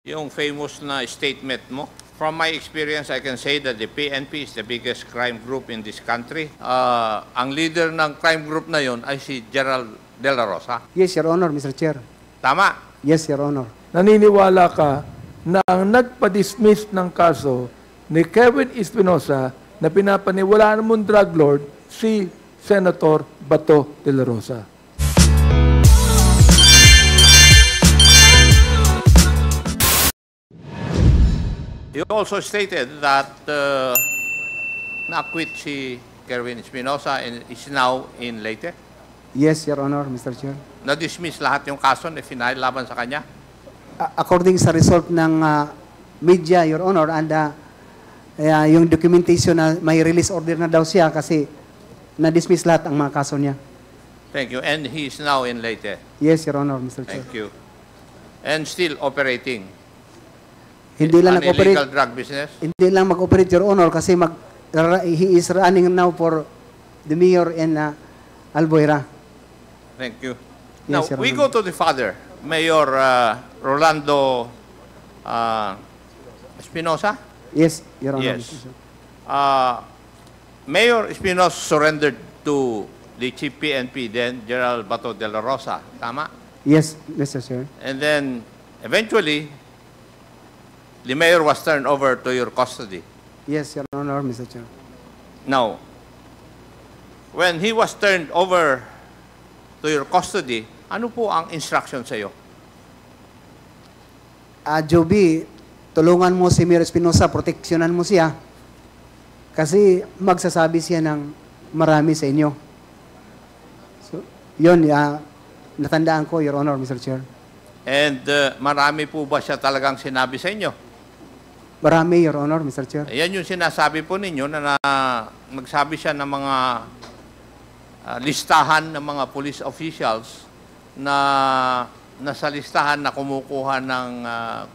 Yung famous na statement mo. From my experience, I can say that the PNP is the biggest crime group in this country. Ang leader ng crime group na yon ay si Gerald De La Rosa. Yes, Your Honor, Mr. Chair. Tama? Yes, Your Honor. Naniniwala ka na ang nagpa-dismiss ng kaso ni Kevin Espinosa na pinapaniwalaan mong drug lord si Senator Bato de la Rosa. You also stated that na-acquit si Kevin Espinosa and is now in Leyte. Yes, Your Honor, Mr. Chair. Na-dismiss lahat yung kaso na final laban sa kanya. According sa result ng media, Your Honor, and yung documentation na may release order na daw siya kasi na-dismiss lahat ang mga kaso niya. Thank you. And he is now in Leyte. Yes, Your Honor, Mr. Chair. Thank you. And still operating. Hindi lang nag-operate. Illegal drug business? Hindi lang mag-operate, Your Honor, kasi he is running now for the mayor in Albuera. Thank you. Yes, Now, Your we Honor. go to the father, Mayor Rolando Espinosa. Yes, Your Honor. Yes. Mr. Chair. Mayor Espinosa surrendered to the chief PNP then, Gerald Bato de la Rosa. Tama? Yes, Mr. Chair. And then, eventually, the mayor was turned over to your custody. Yes, Your Honor, Mr. Chair. Now, when he was turned over to your custody, ano po ang instruction sa iyo? Joby, tulungan mo si Mayor Espinosa, proteksyonan mo siya. Kasi magsasabi siya ng marami sa inyo. So, yun, natandaan ko, Your Honor, Mr. Chair. And marami po ba siya talagang sinabi sa inyo? Marami, Your Honor, Mr. Chair. Yan yung sinasabi po ninyo na nagsabi siya ng mga listahan ng mga police officials na nasa listahan na kumukuha ng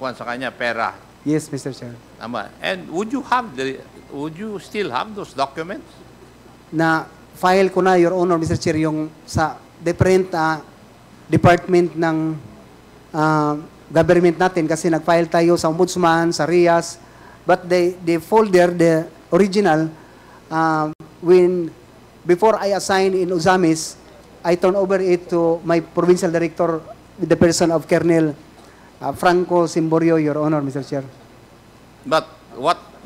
kuwan sa kanya pera. Yes, Mr. Chair. Tama. And would you still have those documents? Na file ko na, Your Honor, Mr. Chair, yung sa different department ng government natin kasi nag-file tayo sa Ombudsman, sa RIAS, but the folder, the original, before I assign in Uzamis, I turn over it to my provincial director, the person of Colonel Franco Simborio, Your Honor, Mr. Chair. But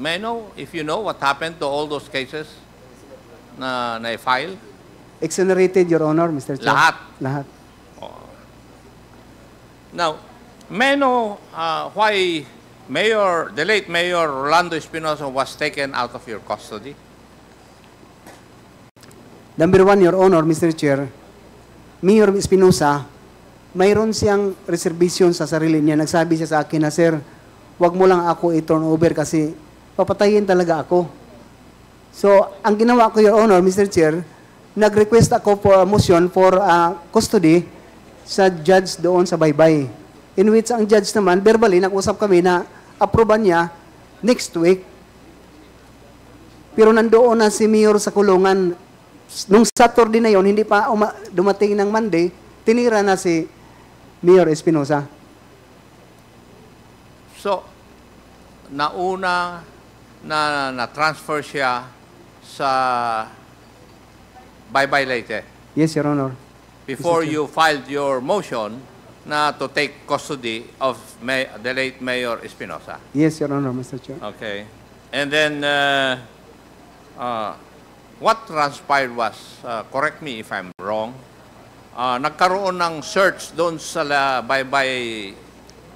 may I know, if you know, what happened to all those cases na na-file? Exonerated, Your Honor, Mr. Chair. Lahat? Lahat. Now, may I know why the late Mayor Rolando Espinosa was taken out of your custody? Number one, Your Honor, Mr. Chair, Mayor Espinosa, mayroon siyang reservation sa sarili niya. Nagsabi siya sa akin na, Sir, wag mo lang ako i-turn over kasi papatayin talaga ako. So, ang ginawa ko, Your Honor, Mr. Chair, nag-request ako for a motion for custody sa judge doon sa Baybay. In which ang judge naman, verbally, nag-usap kami na aproban niya next week. Pero nandoon na si Mayor sa kulungan. Nung Saturday na yon, hindi pa dumating ng Monday, tinira na si Mayor Espinosa. So, nauna na-transfer siya sa Baybay Leyte Yes, Your Honor. before you filed your motion na to take custody of the late Mayor Espinosa. Yes, Your Honor, Mr. Chair. Okay. And then, what transpired was, correct me if I'm wrong, nagkaroon ng search doon sa Baybay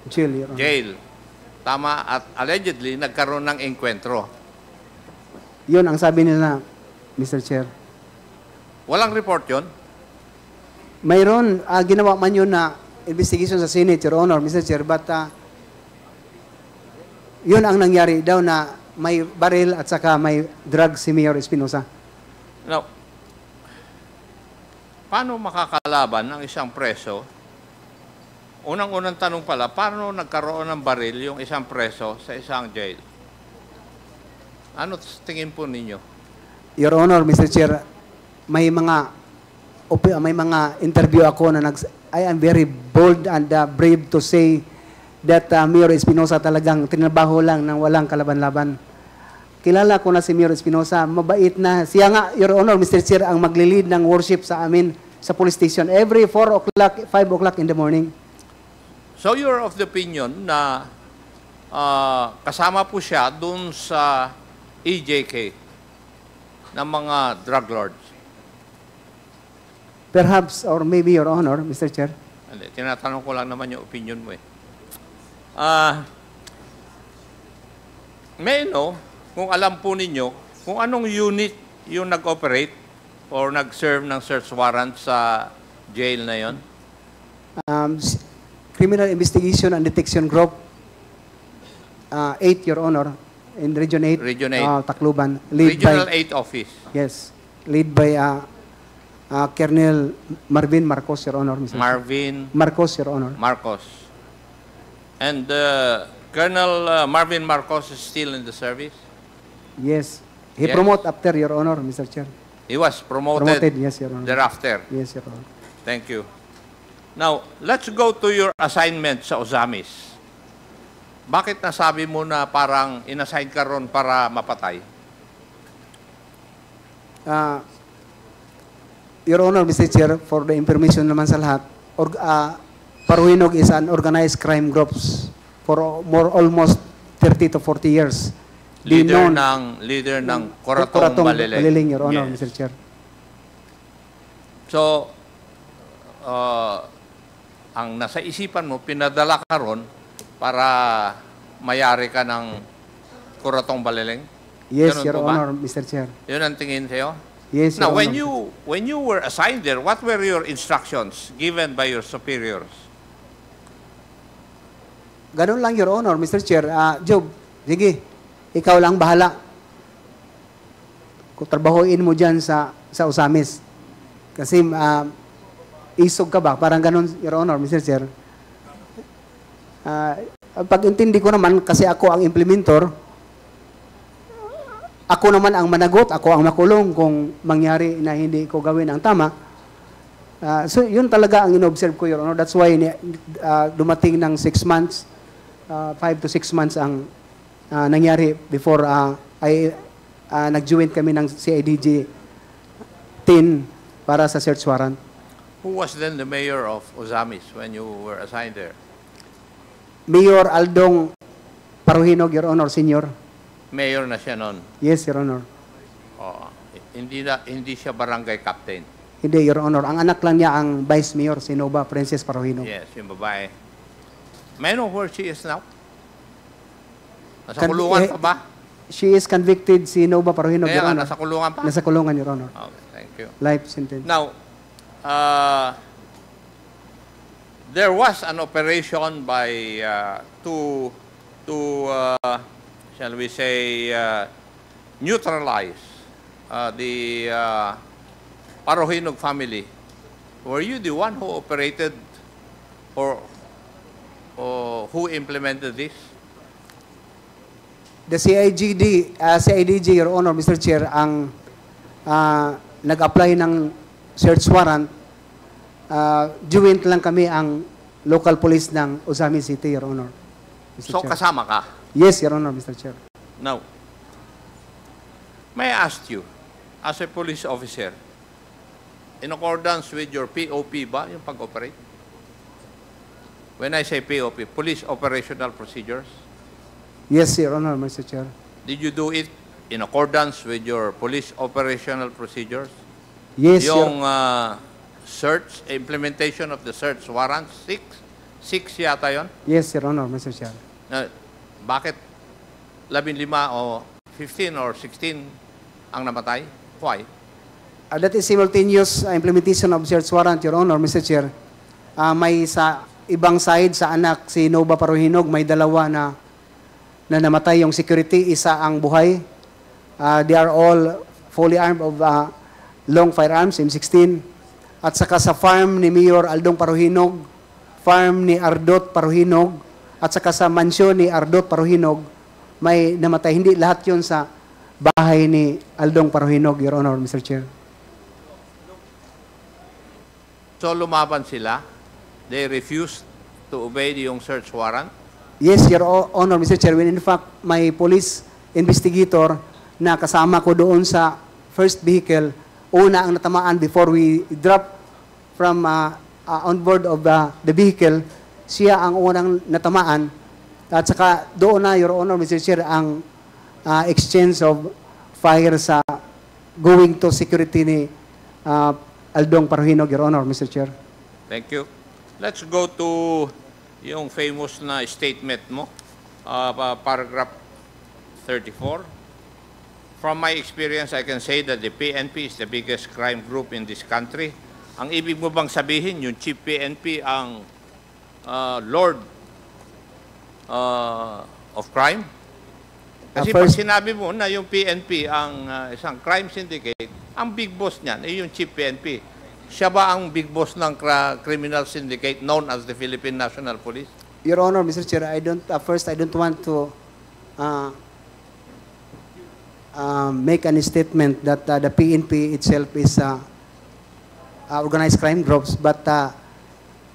Jail, Your Honor. jail. Tama, at allegedly, nagkaroon ng enkwentro. Yun ang sabi nila, Mr. Chair. Walang report yon. Mayroon, ginawa man yun na investigation sa Senate, Your Honor, Mr. Chair, but yun ang nangyari daw na may baril at saka may drug si Mayor Espinosa. Now, paano makakalaban ng isang preso? Unang-unang tanong pala, paano nagkaroon ng baril yung isang preso sa isang jail? Ano tingin po ninyo? Your Honor, Mr. Chair, may mga interview ako na I am very bold and brave to say that Mayor Espinosa talagang tinabaho lang ng walang kalaban-laban. Kilala ko na si Mayor Espinosa, mabait na. Siya nga, Your Honor, Mr. Chair, ang maglilid ng worship sa amin sa police station every 4 o'clock, 5 o'clock in the morning. So you're of the opinion na kasama po siya dun sa EJK ng mga drug lords? Perhaps, or maybe, Your Honor, Mr. Chair. Hindi, tinatanong ko lang naman yung opinion mo eh. May kung alam po ninyo, kung anong unit yung nag-operate or nag-serve ng search warrant sa jail na yon? Criminal Investigation and Detection Group, 8, Your Honor, in Region 8, Region 8. Tacloban. Regional 8 office. Yes, lead by Colonel Marvin Marcos, Your Honor. Mr. Marvin Marcos, Your Honor. Marcos. And Colonel Marvin Marcos is still in the service? Yes. He Yes. promote after, Your Honor, Mr. Chair. He was promoted, Yes, Your Honor. thereafter. Yes, Your Honor. Thank you. Now, let's go to your assignment sa Ozamis. Bakit nasabi mo na parang inassign ka ron para mapatay? Your Honor, Mr. Chair, for the information naman sa lahat, Paruhinog is an organized crime groups for almost 30 to 40 years. Leader ng Coratong Baliling. Your Honor, Yes. Mr. Chair. So, ang nasa isipan mo, pinadala ka ron para mayari ka ng Coratong Baliling? Yes, Ganun Your po ba? Honor, Mr. Chair. Yun ang tingin sa'yo? Yes, Now, Your Honor. when you were assigned there, what were your instructions given by your superiors? Ganun lang, Your Honor, Mr. Chair. Job, sige, ikaw lang bahala. Kung trabahoin mo dyan sa Ozamis. Kasi isog ka ba? Parang ganun, Your Honor, Mr. Chair. Pag-intindi ko naman, kasi ako ang implementor, ako naman ang managot, ako ang makulong kung mangyari na hindi ko gawin ang tama. So, yun talaga ang in-observe ko, Your Honor. That's why dumating ng 6 months, 5 to 6 months ang nangyari before nag-join kami ng CIDG 10 para sa search warrant. Who was then the mayor of Ozamis when you were assigned there? Mayor Aldong Paruhinog, Your Honor, Senior. Mayor na siya noon. Yes, Your Honor. Oh, hindi siya barangay captain. Hindi, Your Honor. Ang anak lang niya ang Vice Mayor, si Nova Princess Paruhinog. Yes, yung babae. May I know where she is now? Nasa kulungan pa ba? She is convicted, si Nova Paruhinog, Kaya Your nga, Honor. nasa kulungan pa? Nasa kulungan, Your Honor. Okay, thank you. Life sentence. Now, there was an operation by shall we say, neutralize the Paruhinog family. Were you the one who operated or who implemented this? The CIDG, Your Honor, Mr. Chair, ang nag-apply ng search warrant. Joint lang kami ang local police ng Ozamis City, Your Honor. Mr. So, Chair. kasama ka? Yes, Your Honor, Mr. Chair. Now, may I ask you, as a police officer, in accordance with your POP ba, yung pag-operate? When I say POP, Police Operational Procedures, Yes, Your Honor, Mr. Chair. did you do it in accordance with your Police Operational Procedures? Yes, Yung search, implementation of the search warrant, 6 yata yon. Yes, Your Honor, Mr. Chair. Bakit 15 o 15 or 16 ang namatay? Why? That is simultaneous implementation of search warrant, Your Honor, Mr. Chair. May sa ibang side sa anak, si Nova Paruhinog, may dalawa na namatay yung security, isa ang buhay. They are all fully armed of long firearms, M16. At saka sa farm ni Mayor Aldong Paruhinog, farm ni Ardot Paruhinog, at saka sa mansyon ni Ardot Paruhinog, may namatay. Hindi lahat yun sa bahay ni Aldong Paruhinog, Your Honor, Mr. Chair. So lumaban sila, they refused to obey yung search warrant? Yes, Your Honor, Mr. Chair. When in fact, my police investigator na kasama ko doon sa first vehicle, una ang natamaan before we drop from on board of the vehicle, siya ang unang natamaan. At saka doon na, Your Honor, Mr. Chair, ang exchange of fire sa going to security ni Aldong Paruhinog, Your Honor, Mr. Chair. Thank you. Let's go to yung famous na statement mo, paragraph 34. From my experience, I can say that the PNP is the biggest crime group in this country. Ang ibig mo bang sabihin, yung Chief PNP ang Lord of crime? Kasi pag sinabi mo na yung PNP ang isang crime syndicate, ang big boss niyan ay yung Chief PNP. Siya ba ang big boss ng criminal syndicate known as the Philippine National Police? Your Honor, Mr. Chair, I don't want to make any statement that the PNP itself is organized crime groups, but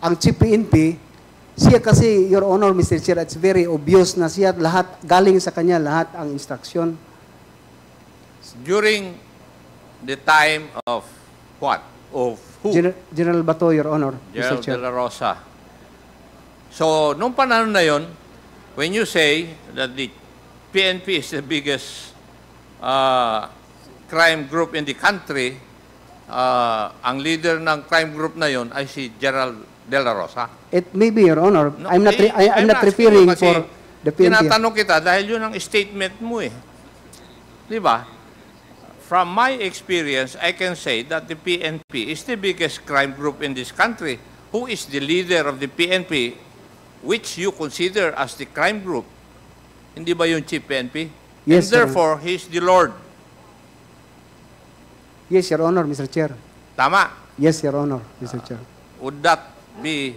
ang Chief PNP, siya kasi, Your Honor, Mr. Chair, it's very obvious na siya lahat, galing sa kanya lahat ang instruction. During the time of what? Of who? General Bato, Your Honor, General Mr. Chair. De La Rosa. So, nung panahon na yon, when you say that the PNP is the biggest crime group in the country, ang leader ng crime group na yon ay si General De La Rosa. It may be, Your Honor. No, I'm not referring for the PNP. Tinatanong kita dahil yun ang statement mo eh. Di ba? From my experience, I can say that the PNP is the biggest crime group in this country. Who is the leader of the PNP, which you consider as the crime group? Hindi ba yung Chief PNP? Yes, and therefore, he is the Lord. Yes, Your Honor, Mr. Chair. Tama? Yes, Your Honor, Mr. Chair. Would that be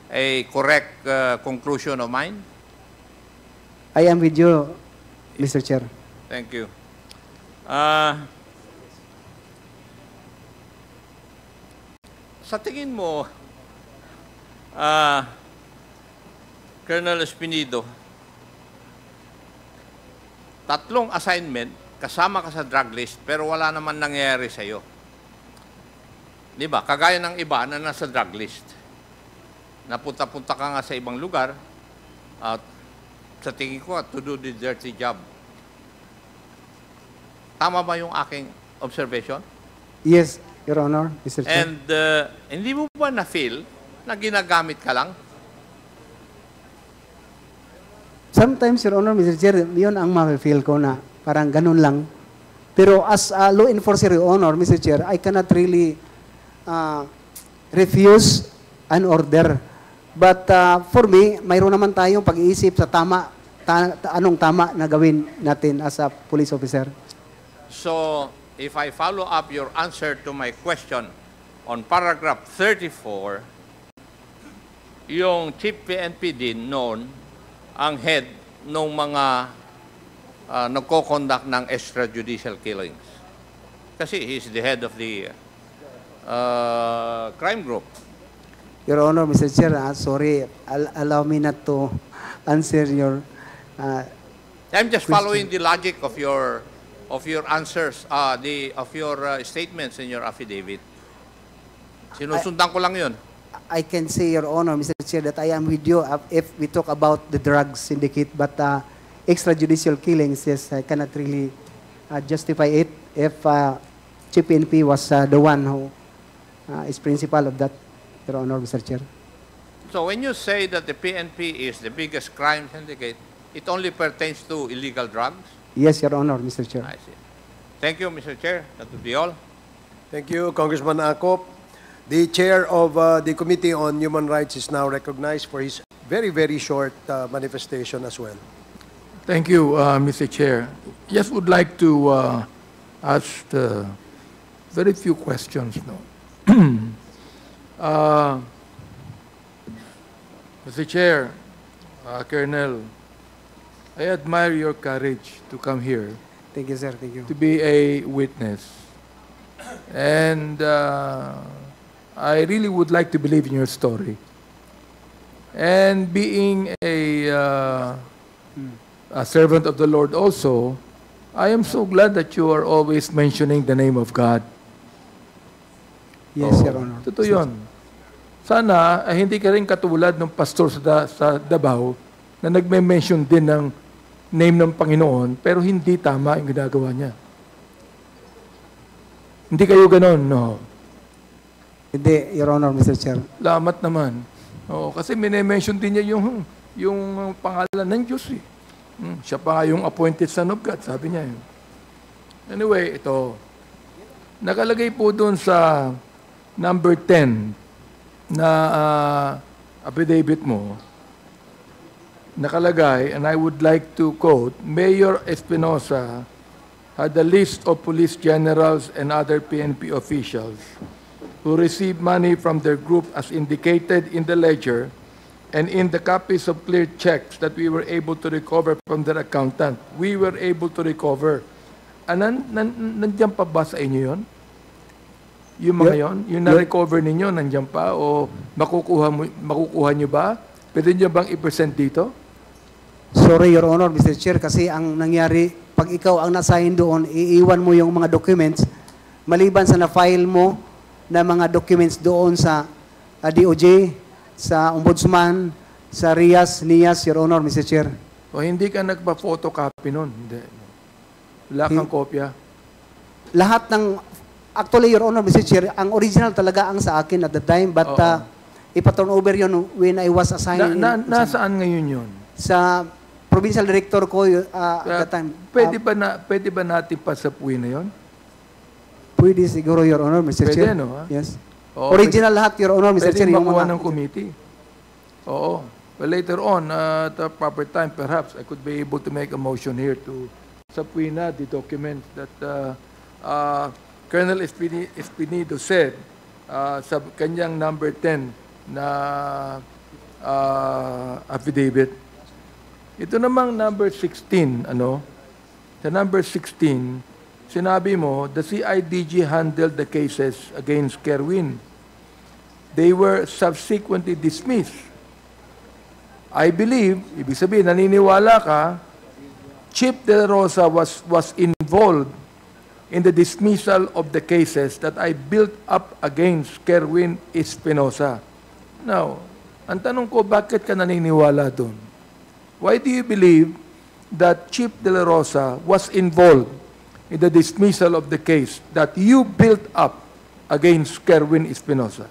a correct conclusion of mine? I am with you, Mr. Chair. Thank you. Sa tingin mo, Colonel Espinido, tatlong assignment, kasama ka sa drug list, pero wala naman nangyayari sa'yo. Di ba? Kagaya ng iba na nasa drug list. Napunta-punta ka nga sa ibang lugar, at sa tingin ko, to do the dirty job. Tama ba yung aking observation? Yes, Your Honor, Mr. Chair. And hindi mo ba na-feel na ginagamit ka lang? Sometimes, Your Honor, Mr. Chair, yun ang ma-feel ko na parang ganun lang. Pero as a law enforcer, Your Honor, Mr. Chair, I cannot really refuse an order. But for me, mayroon naman tayong pag-iisip sa anong tama na gawin natin as a police officer. So, if I follow up your answer to my question on paragraph 34, yung Chief PNP din noon ang head ng mga nagko-conduct ng extrajudicial killings. Kasi he's the head of the crime group. Your Honor, Mr. Chair, sorry, allow me not to answer your I'm just question. following the logic of your answers, of your statements in your affidavit. Sinusundan ko lang yun. I can say, Your Honor, Mr. Chair, that I am with you if we talk about the drug syndicate, but extrajudicial killings, yes, I cannot really justify it if Chief PNP was the one who is principal of that, Your Honor, Mr. Chair. So when you say that the PNP is the biggest crime syndicate, it only pertains to illegal drugs? Yes, Your Honor, Mr. Chair. I see. Thank you, Mr. Chair. That would be all. Thank you, Congressman Acop. The chair of the Committee on Human Rights is now recognized for his very, very short manifestation as well. Thank you, Mr. Chair. Just would like to ask very few questions now. Mr. Chair, Colonel, I admire your courage to come here Thank you, sir. Thank you. to be a witness. And I really would like to believe in your story. And being a servant of the Lord also, I am so glad that you are always mentioning the name of God. Yes, Oo, Your Honor. Totoo yun. Sana hindi ka rin katulad ng pastor sa Davao na nagme-mention din ng name ng Panginoon pero hindi tama yung ginagawa niya. Hindi kayo ganon, no? Hindi, Your Honor, Mr. Chair. Lamat naman. Oo, kasi mine-mention din niya yung pangalan ng Diyos eh. Siya pa nga yung appointed son of God, sabi niya yun. Anyway, ito. Nakalagay po doon sa number 10 na affidavit mo, nakalagay, and I would like to quote, Mayor Espinosa had a list of police generals and other PNP officials who received money from their group as indicated in the ledger and in the copies of clear checks that we were able to recover from their accountant. We were able to recover. Nandiyan pa ba sa inyo yun? Yung mga yon, yung na-recover ninyo, nandiyan pa? O makukuha nyo ba? Pwede nyo bang i-present dito? Sorry, Your Honor, Mr. Chair, kasi ang nangyari, pag ikaw ang nasign doon, iiwan mo yung mga documents, maliban sa na-file mo na mga documents doon sa DOJ, sa Ombudsman, sa RIAS, NIAS, Your Honor, Mr. Chair. O hindi ka nagpa-photocopy nun? Hindi. Wala kang kopya? Lahat ng, actually, Your Honor, Mr. Chair, ang original talaga ang sa akin at the time, but ipa-turn over yun when I was assigned. Nasaan ngayon yun? Sa provincial director ko at the time. Pwede ba natin pasapuin na yun? Pwede siguro, Your Honor, Mr. Chair. Pwede, no? Yes. Oo, Original lahat, Your Honor, Mr. Chair. Pwede Yung makuha mga, ng committee. Oo. Well, later on, at a proper time, perhaps, I could be able to make a motion here to subpoena the document that Colonel Espinido said sa kanyang number 10 na affidavit. Ito namang number 16, sa number 16, sinabi mo, the CIDG handled the cases against Kerwin. They were subsequently dismissed. I believe, ibig sabihin, naniniwala ka, Chief De La Rosa was involved in the dismissal of the cases that I built up against Kerwin Espinosa. Now, ang tanong ko, bakit ka naniniwala doon? Why do you believe that Chief De La Rosa was involved in the dismissal of the case that you built up against Kerwin Espinosa?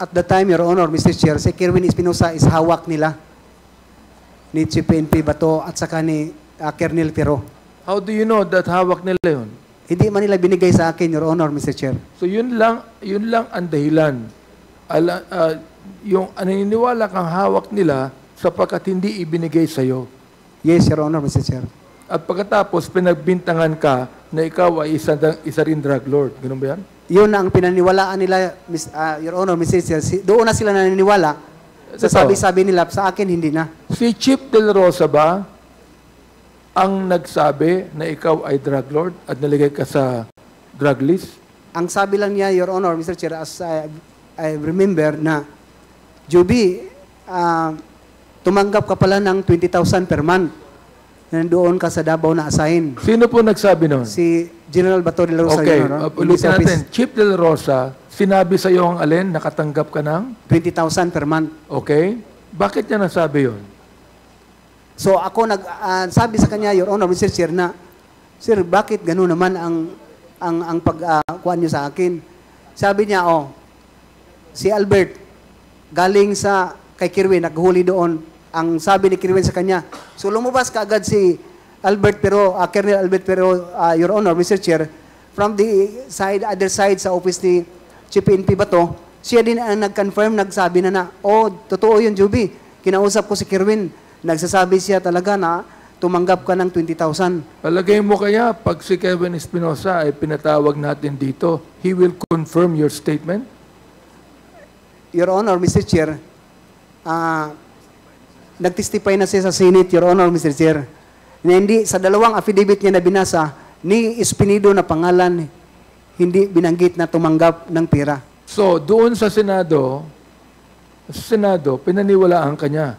at the time, Your Honor, Mr. Chair, si Kerwin Espinosa is hawak nila ni Chief PNP Bato at saka ni Colonel Tiro. How do you know that hawak nila yun? Hindi man nila binigay sa akin, Your Honor, Mr. Chair. So yun lang ang dahilan. Yung naniniwala kang hawak nila sapagkat hindi ibinigay sa iyo. Yes, Your Honor, Mr. Chair. At pagkatapos pinagbintangan ka na ikaw ay isa rin drug lord. Ganun ba yan? Yun ang pinaniwalaan nila, Your Honor, Mr. Chair. Doon na sila naniniwala. Sa sabi-sabi nila, sa akin hindi na. Si Chief De La Rosa ba ang nagsabi na ikaw ay drug lord at naligay ka sa drug list? Ang sabi lang niya, Your Honor, Mr. Chair, as I remember na, Juby, tumanggap ka pala ng 20,000 per month. Nandoon ka sa Davao na assign. Sino po nagsabi noon? Si General Bato de la Rosa. Okay, Your Honor. ulitin natin. Chief De La Rosa, sinabi sa iyo ang alin, nakatanggap ka ng? 20,000 per month. Okay. Bakit niya nasabi yon? So ako sabi sa kanya, Your Honor, Mr. Chair, na, Sir, bakit gano'n naman ang pagkuhan niyo sa akin? Sabi niya, si Albert, galing sa kay Kirwin, naghuli doon. Ang sabi ni Kirwin sa kanya, so lumabas ka agad si Albert pero, Colonel Albert pero, Your Honor, Mr. Chair, from the other side sa office ni Chief PNP Bato, siya din ang nag-confirm, nagsabi na, totoo yun, Juby. Kinausap ko si Kirwin, nagsasabi siya talaga na tumanggap ka ng 20,000. Palagay mo kaya, pag si Kevin Espinosa ay pinatawag natin dito, he will confirm your statement? Your Honor, Mr. Chair, nagtestify na siya sa Senate, Your Honor, Mr. Chair, na hindi, sa dalawang affidavit niya na binasa, ni Espinido na pangalan, hindi binanggit na tumanggap ng pera. So, doon sa Senado, sa Senado, pinaniwalaan ka niya.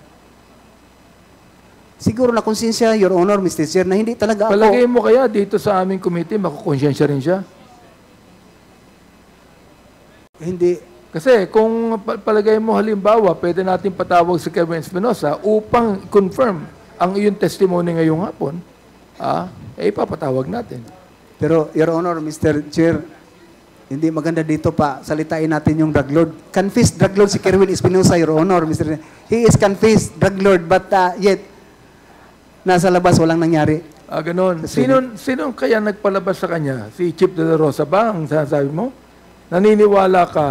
Siguro na konsensya, Your Honor, Mr. Chair, na hindi talaga ako... Palagay mo kaya dito sa aming committee, makukonsensya rin siya? Hindi. Kasi kung palagay mo halimbawa, pwede natin patawag si Kevin Espinosa upang confirm ang iyong testimony ngayong hapon, ipapatawag natin. Pero, Your Honor, Mr. Chair, hindi maganda dito pa salitain natin yung drug lord. Confessed drug lord si Kerwin Espinosa, Your Honor, Mr. Chair. He is confessed drug lord, but yet, nasa labas, walang nangyari. Ganon. Kasi- Sino kaya nagpalabas sa kanya? Si Chief De La Rosa ba ang sinasabi mo? Naniniwala ka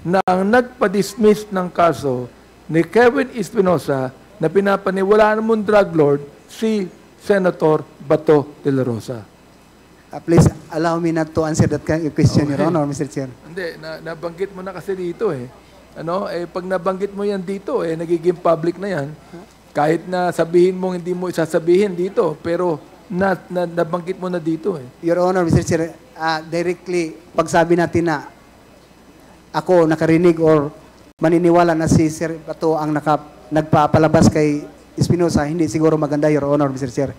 na ang nagpa-dismiss ng kaso ni Kevin Espinosa na pinapaniwalaan mong drug lord si Senator Bato De La Rosa. Please, allow me not to answer that question, Your Okay. Honor, Mr. Chair. Hindi, nabanggit mo na kasi dito eh. Pag nabanggit mo yan dito, nagiging public na yan. Kahit na sabihin mo, hindi mo isasabihin dito, pero nabanggit mo na dito eh. Your Honor, Mr. Chair, directly, pagsabi natin na ako nakarinig or maniniwala na si Sir Bato ang nagpapalabas kay Espinosa, hindi siguro maganda, Your Honor, Mr. Chair.